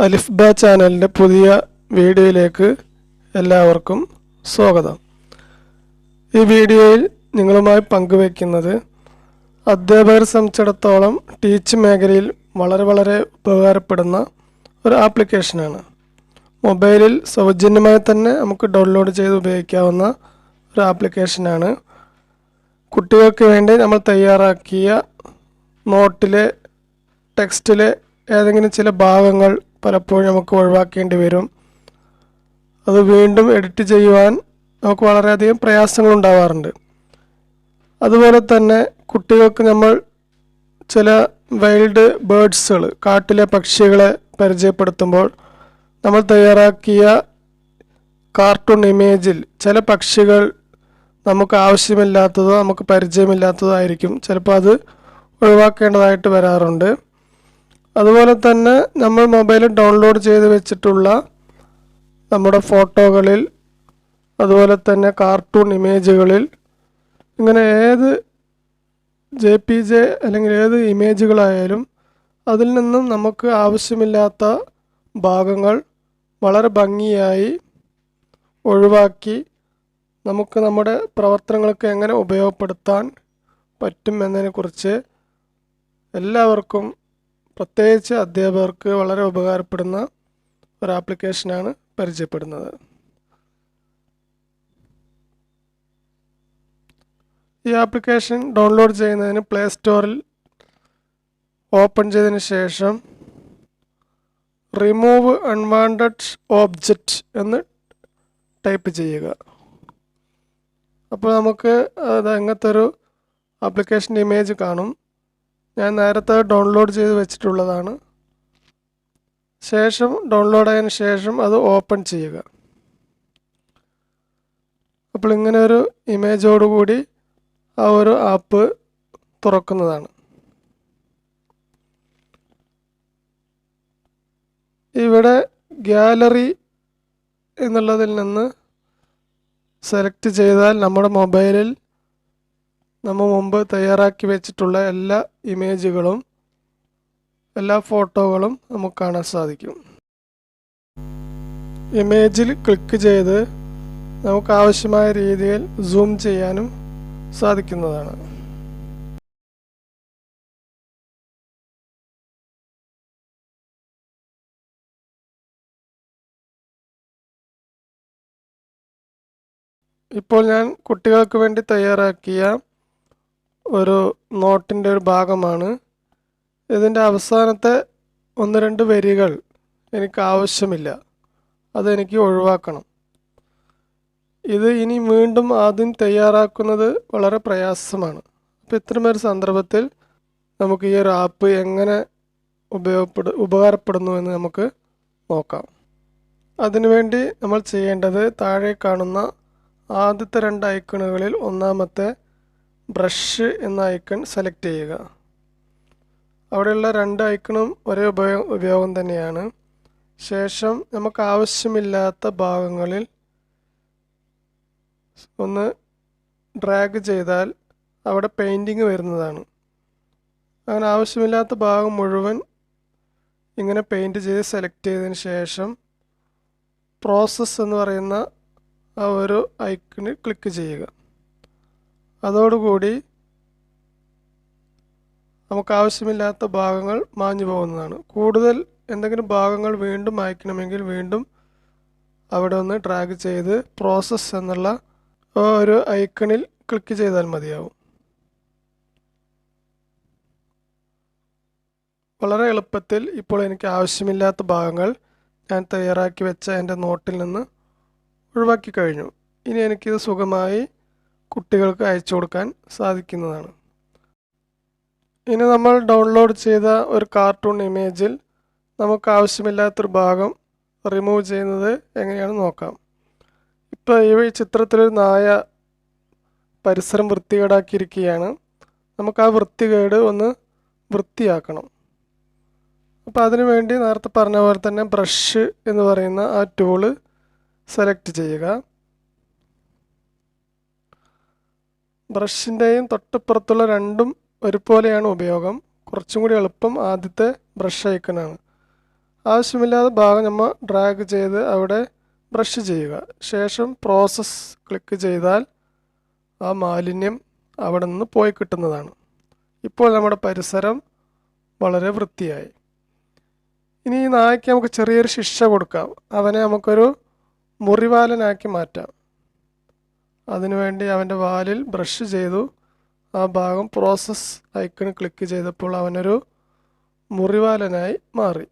അലിഫ് ബ ചാനലിൻ്റെ പുതിയ വീഡിയോയിലേക്ക് എല്ലാവർക്കും സ്വാഗതം. ഈ വീഡിയോയിൽ നിങ്ങളുമായി പങ്കുവയ്ക്കുന്നത് അധ്യാപകരെ സംബന്ധിച്ചിടത്തോളം ടീച്ചിങ് മേഖലയിൽ വളരെ ഉപകാരപ്പെടുന്ന ഒരു ആപ്ലിക്കേഷനാണ്. മൊബൈലിൽ സൗജന്യമായി തന്നെ നമുക്ക് ഡൗൺലോഡ് ചെയ്ത് ഉപയോഗിക്കാവുന്ന ഒരു ആപ്ലിക്കേഷനാണ്. കുട്ടികൾക്ക് വേണ്ടി നമ്മൾ തയ്യാറാക്കിയ നോട്ടിലെ ടെക്സ്റ്റിലെ ഏതെങ്കിലും ചില ഭാഗങ്ങൾ പലപ്പോഴും നമുക്ക് ഒഴിവാക്കേണ്ടി വരും. അത് വീണ്ടും എഡിറ്റ് ചെയ്യുവാൻ നമുക്ക് വളരെയധികം പ്രയാസങ്ങളുണ്ടാവാറുണ്ട്. അതുപോലെ തന്നെ കുട്ടികൾക്ക് നമ്മൾ ചില വൈൽഡ് ബേർഡ്സുകൾ, കാട്ടിലെ പക്ഷികളെ പരിചയപ്പെടുത്തുമ്പോൾ നമ്മൾ തയ്യാറാക്കിയ കാർട്ടൂൺ ഇമേജിൽ ചില പക്ഷികൾ നമുക്ക് ആവശ്യമില്ലാത്തതോ നമുക്ക് പരിചയമില്ലാത്തതോ ആയിരിക്കും. ചിലപ്പോൾ അത് ഒഴിവാക്കേണ്ടതായിട്ട് വരാറുണ്ട്. അതുപോലെ തന്നെ നമ്മൾ മൊബൈലിൽ ഡൗൺലോഡ് ചെയ്ത് വെച്ചിട്ടുള്ള നമ്മുടെ ഫോട്ടോകളിൽ, അതുപോലെ തന്നെ കാർട്ടൂൺ ഇമേജുകളിൽ, ഇങ്ങനെ ഏത് JPG അല്ലെങ്കിൽ ഏത് ഇമേജുകളായാലും അതിൽ നിന്നും നമുക്ക് ആവശ്യമില്ലാത്ത ഭാഗങ്ങൾ വളരെ ഭംഗിയായി ഒഴിവാക്കി നമുക്ക് നമ്മുടെ പ്രവർത്തനങ്ങൾക്ക് എങ്ങനെ ഉപയോഗപ്പെടുത്താൻ പറ്റും എന്നതിനെക്കുറിച്ച് എല്ലാവർക്കും, പ്രത്യേകിച്ച് അധ്യാപകർക്ക് വളരെ ഉപകാരപ്പെടുന്ന ഒരു ആപ്ലിക്കേഷനാണ് പരിചയപ്പെടുന്നത്. ഈ ആപ്ലിക്കേഷൻ ഡൗൺലോഡ് ചെയ്യുന്നതിന് പ്ലേ സ്റ്റോറിൽ ഓപ്പൺ ചെയ്തതിന് ശേഷം റിമൂവ് അൺവാണ്ടഡ് ഓബ്ജക്റ്റ് എന്ന് ടൈപ്പ് ചെയ്യുക. അപ്പോൾ നമുക്ക് അത് അങ്ങനത്തെ ഒരു ആപ്ലിക്കേഷൻ ഇമേജ് കാണും. ഞാൻ നേരത്തെ ഡൗൺലോഡ് ചെയ്ത് വെച്ചിട്ടുള്ളതാണ്. ശേഷം ഡൗൺലോഡ് ആയതിനു ശേഷം അത് ഓപ്പൺ ചെയ്യുക. അപ്പോൾ ഇങ്ങനെ ഒരു ഇമേജോടുകൂടി ആ ഒരു ആപ്പ് തുറക്കുന്നതാണ്. ഇവിടെ ഗാലറി എന്നുള്ളതിൽ നിന്ന് സെലക്ട് ചെയ്താൽ നമ്മുടെ മൊബൈലിൽ നമ്മൾ മുമ്പ് തയ്യാറാക്കി വെച്ചിട്ടുള്ള എല്ലാ ഇമേജുകളും, എല്ലാ ഫോട്ടോകളും നമുക്ക് കാണാൻ സാധിക്കും. ഇമേജിൽ ക്ലിക്ക് ചെയ്ത് നമുക്ക് ആവശ്യമായ രീതിയിൽ സൂം ചെയ്യാനും സാധിക്കുന്നതാണ്. ഇപ്പോൾ ഞാൻ കുട്ടികൾക്ക് വേണ്ടി തയ്യാറാക്കിയ ഒരു നോട്ടിൻ്റെ ഒരു ഭാഗമാണ്. ഇതിൻ്റെ അവസാനത്തെ 1-2 വരികൾ എനിക്ക് ആവശ്യമില്ല, അതെനിക്ക് ഒഴിവാക്കണം. ഇത് ഇനി വീണ്ടും ആദ്യം തയ്യാറാക്കുന്നത് വളരെ പ്രയാസമാണ്. അപ്പോൾ ഇത്തരമൊരു സന്ദർഭത്തിൽ നമുക്ക് ഈ ഒരു ആപ്പ് എങ്ങനെ ഉപകാരപ്പെടുന്നു എന്ന് നമുക്ക് നോക്കാം. അതിനുവേണ്ടി നമ്മൾ ചെയ്യേണ്ടത്, താഴെ കാണുന്ന ആദ്യത്തെ 2 ഐക്കണുകളിൽ ഒന്നാമത്തെ ബ്രഷ് എന്ന ഐക്കൺ സെലക്ട് ചെയ്യുക. അവിടെയുള്ള 2 ഐക്കണും ഒരേ ഉപയോഗം തന്നെയാണ്. ശേഷം നമുക്ക് ആവശ്യമില്ലാത്ത ഭാഗങ്ങളിൽ ഒന്ന് ഡ്രാഗ് ചെയ്താൽ അവിടെ പെയിൻറ്റിങ് വരുന്നതാണ്. അങ്ങനെ ആവശ്യമില്ലാത്ത ഭാഗം മുഴുവൻ ഇങ്ങനെ പെയിൻറ്റ് ചെയ്ത് സെലക്ട് ചെയ്തതിന് ശേഷം പ്രോസസ്സ് എന്ന് പറയുന്ന ആ ഒരു ഐക്കണിൽ ക്ലിക്ക് ചെയ്യുക. അതോടുകൂടി നമുക്ക് ആവശ്യമില്ലാത്ത ഭാഗങ്ങൾ മാഞ്ഞു പോകുന്നതാണ്. കൂടുതൽ എന്തെങ്കിലും ഭാഗങ്ങൾ വീണ്ടും അയക്കണമെങ്കിൽ വീണ്ടും അവിടെ ഒന്ന് ഡ്രാഗ് ചെയ്ത് പ്രോസസ്സ് എന്നുള്ള ഒരു ഐക്കണിൽ ക്ലിക്ക് ചെയ്താൽ മതിയാവും. വളരെ എളുപ്പത്തിൽ ഇപ്പോൾ എനിക്ക് ആവശ്യമില്ലാത്ത ഭാഗങ്ങൾ ഞാൻ തയ്യാറാക്കി വെച്ച എൻ്റെ നോട്ടിൽ നിന്ന് ഒഴിവാക്കി കഴിഞ്ഞു. ഇനി എനിക്കിത് സുഖമായി കുട്ടികൾക്ക് അയച്ചു കൊടുക്കാൻ സാധിക്കുന്നതാണ്. ഇനി നമ്മൾ ഡൗൺലോഡ് ചെയ്ത ഒരു കാർട്ടൂൺ ഇമേജിൽ നമുക്ക് ആവശ്യമില്ലാത്തൊരു ഭാഗം റിമൂവ് ചെയ്യുന്നത് എങ്ങനെയാണെന്ന് നോക്കാം. ഇപ്പോൾ ഈ ചിത്രത്തിലൊരു നായ പരിസരം വൃത്തികേടാക്കിയിരിക്കുകയാണ്. നമുക്ക് ആ വൃത്തികേട് ഒന്ന് വൃത്തിയാക്കണം. അപ്പോൾ അതിനു വേണ്ടി നേരത്തെ പറഞ്ഞ പോലെ തന്നെ ബ്രഷ് എന്ന് പറയുന്ന ആ ടൂള് സെലക്ട് ചെയ്യുക. ബ്രഷിൻ്റെയും തൊട്ടിപ്പുറത്തുള്ള രണ്ടും ഒരുപോലെയാണ് ഉപയോഗം. കുറച്ചും കൂടി എളുപ്പം ആദ്യത്തെ ബ്രഷ് ഐക്കണാണ്. ആവശ്യമില്ലാത്ത ഭാഗം നമ്മൾ ഡ്രാഗ് ചെയ്ത് അവിടെ ബ്രഷ് ചെയ്യുക. ശേഷം പ്രോസസ്സ് ക്ലിക്ക് ചെയ്താൽ ആ മാലിന്യം അവിടെ നിന്ന് പോയി കിട്ടുന്നതാണ്. ഇപ്പോൾ നമ്മുടെ പരിസരം വളരെ വൃത്തിയായി. ഇനി ഈ നായ്ക്ക് നമുക്ക് ചെറിയൊരു ശിക്ഷ കൊടുക്കാം. അവനെ നമുക്കൊരു മുറിവാലനാക്കി മാറ്റാം. അതിനുവേണ്ടി അവൻ്റെ വാലിൽ ബ്രഷ് ചെയ്തു ആ ഭാഗം പ്രോസസ്സ് ഐക്കൺ ക്ലിക്ക് ചെയ്തപ്പോൾ അവനൊരു മുറിവാലനായി മാറി.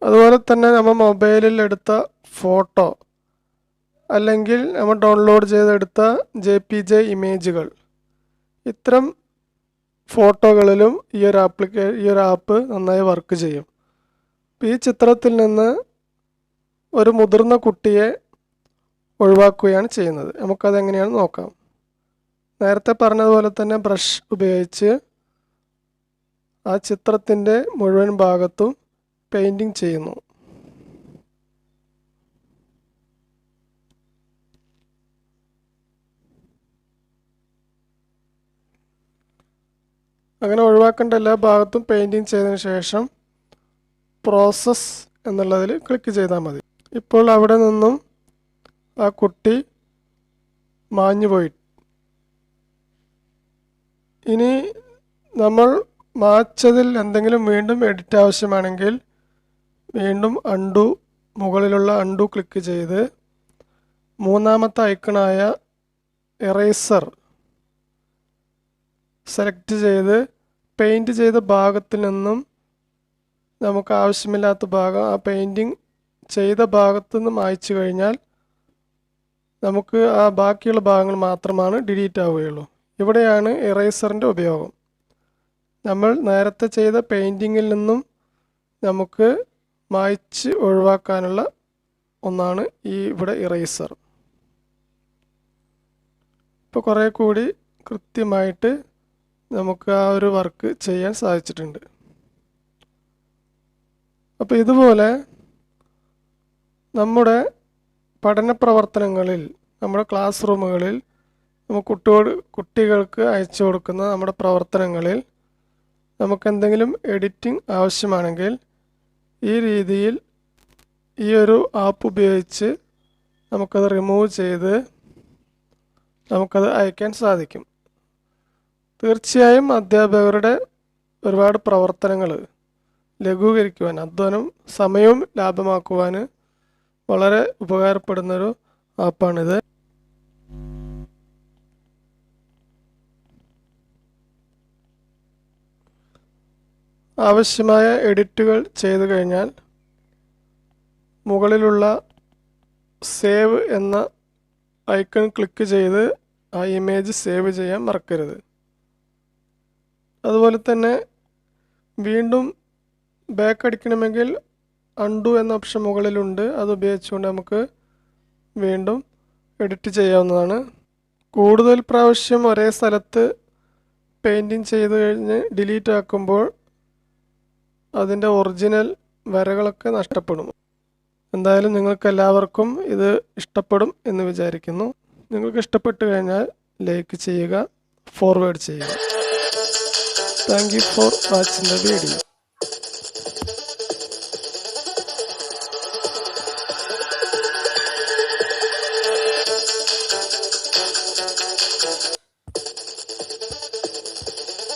അതുപോലെ തന്നെ നമ്മൾ മൊബൈലിൽ എടുത്ത ഫോട്ടോ അല്ലെങ്കിൽ നമ്മൾ ഡൗൺലോഡ് ചെയ്തെടുത്ത JPG ഇമേജുകൾ, ഇത്തരം ഫോട്ടോകളിലും ഈ ഒരു ആപ്പ് നന്നായി വർക്ക് ചെയ്യും. ഈ ചിത്രത്തിൽ നിന്ന് ഒരു മുതിർന്ന കുട്ടിയെ ഒഴിവാക്കുകയാണ് ചെയ്യുന്നത്. നമുക്കതെങ്ങനെയാണെന്ന് നോക്കാം. നേരത്തെ പറഞ്ഞതുപോലെ തന്നെ ബ്രഷ് ഉപയോഗിച്ച് ആ ചിത്രത്തിൻ്റെ മുഴുവൻ ഭാഗത്തും പെയിൻറ്റിങ് ചെയ്യുന്നു. അങ്ങനെ ഒഴിവാക്കേണ്ട എല്ലാ ഭാഗത്തും പെയിൻറ്റിങ് ചെയ്തതിന് ശേഷം പ്രോസസ്സ് എന്നുള്ളതിൽ ക്ലിക്ക് ചെയ്താൽ മതി. ഇപ്പോൾ അവിടെ നിന്നും ആ കുട്ടി മാഞ്ഞുപോയി. ഇനി നമ്മൾ മായ്ച്ചതിൽ എന്തെങ്കിലും വീണ്ടും എഡിറ്റ് ആവശ്യമാണെങ്കിൽ വീണ്ടും മുകളിലുള്ള അൺഡു ക്ലിക്ക് ചെയ്ത് മൂന്നാമത്തെ ഐക്കണായ എറേസർ സെലക്ട് ചെയ്ത് പെയിൻറ്റ് ചെയ്ത ഭാഗത്തിൽ നിന്നും നമുക്ക് ആവശ്യമില്ലാത്ത ഭാഗം ആ പെയിൻറ്റിങ് ചെയ്ത ഭാഗത്തു നിന്ന് മായ്ച്ചു കഴിഞ്ഞാൽ നമുക്ക് ആ ബാക്കിയുള്ള ഭാഗങ്ങൾ മാത്രമാണ് ഡിലീറ്റ് ആവുകയുള്ളൂ. ഇവിടെയാണ് എറേസറിൻ്റെ ഉപയോഗം. നമ്മൾ നേരത്തെ ചെയ്ത പെയിൻറ്റിങ്ങിൽ നിന്നും നമുക്ക് മായ്ച്ച് ഒഴിവാക്കാനുള്ള ഒന്നാണ് ഇവിടെ ഇറേസർ. ഇപ്പോൾ കുറേ കൂടി കൃത്യമായിട്ട് നമുക്ക് ആ ഒരു വർക്ക് ചെയ്യാൻ സാധിച്ചിട്ടുണ്ട്. അപ്പോൾ ഇതുപോലെ നമ്മുടെ പഠന പ്രവർത്തനങ്ങളിൽ, നമ്മുടെ ക്ലാസ് റൂമുകളിൽ കുട്ടികൾക്ക് അയച്ചു കൊടുക്കുന്ന നമ്മുടെ പ്രവർത്തനങ്ങളിൽ നമുക്കെന്തെങ്കിലും എഡിറ്റിംഗ് ആവശ്യമാണെങ്കിൽ ഈ രീതിയിൽ ഈ ഒരു ആപ്പ് ഉപയോഗിച്ച് നമുക്കത് റിമൂവ് ചെയ്ത് നമുക്കത് അയക്കാൻ സാധിക്കും. തീർച്ചയായും അധ്യാപകരുടെ ഒരുപാട് പ്രവർത്തനങ്ങൾ ലഘൂകരിക്കുവാൻ, അധ്വാനം സമയവും ലാഭമാക്കുവാൻ വളരെ ഉപകാരപ്പെടുന്നൊരു ആപ്പാണിത്. ആവശ്യമായ എഡിറ്റുകൾ ചെയ്തു കഴിഞ്ഞാൽ മുകളിലുള്ള സേവ് എന്ന ഐക്കൺ ക്ലിക്ക് ചെയ്ത് ആ ഇമേജ് സേവ് ചെയ്യാൻ മറക്കരുത്. അതുപോലെ തന്നെ വീണ്ടും ബാക്ക് അടിക്കണമെങ്കിൽ അൺഡു എന്ന ഓപ്ഷൻ മുകളിലുണ്ട്. അത് ഉപയോഗിച്ചുകൊണ്ട് നമുക്ക് വീണ്ടും എഡിറ്റ് ചെയ്യാവുന്നതാണ്. കൂടുതൽ പ്രാവശ്യം ഒരേ സ്ഥലത്ത് പെയിൻറ്റിങ് ചെയ്ത് കഴിഞ്ഞ് ഡിലീറ്റ് ആക്കുമ്പോൾ അതിൻ്റെ ഒറിജിനൽ വരകളൊക്കെ നഷ്ടപ്പെടും. എന്തായാലും നിങ്ങൾക്ക് എല്ലാവർക്കും ഇത് ഇഷ്ടപ്പെടും എന്ന് വിചാരിക്കുന്നു. നിങ്ങൾക്ക് ഇഷ്ടപ്പെട്ട് കഴിഞ്ഞാൽ ലൈക്ക് ചെയ്യുക, ഫോർവേഡ് ചെയ്യുക. Thank you for watching the video.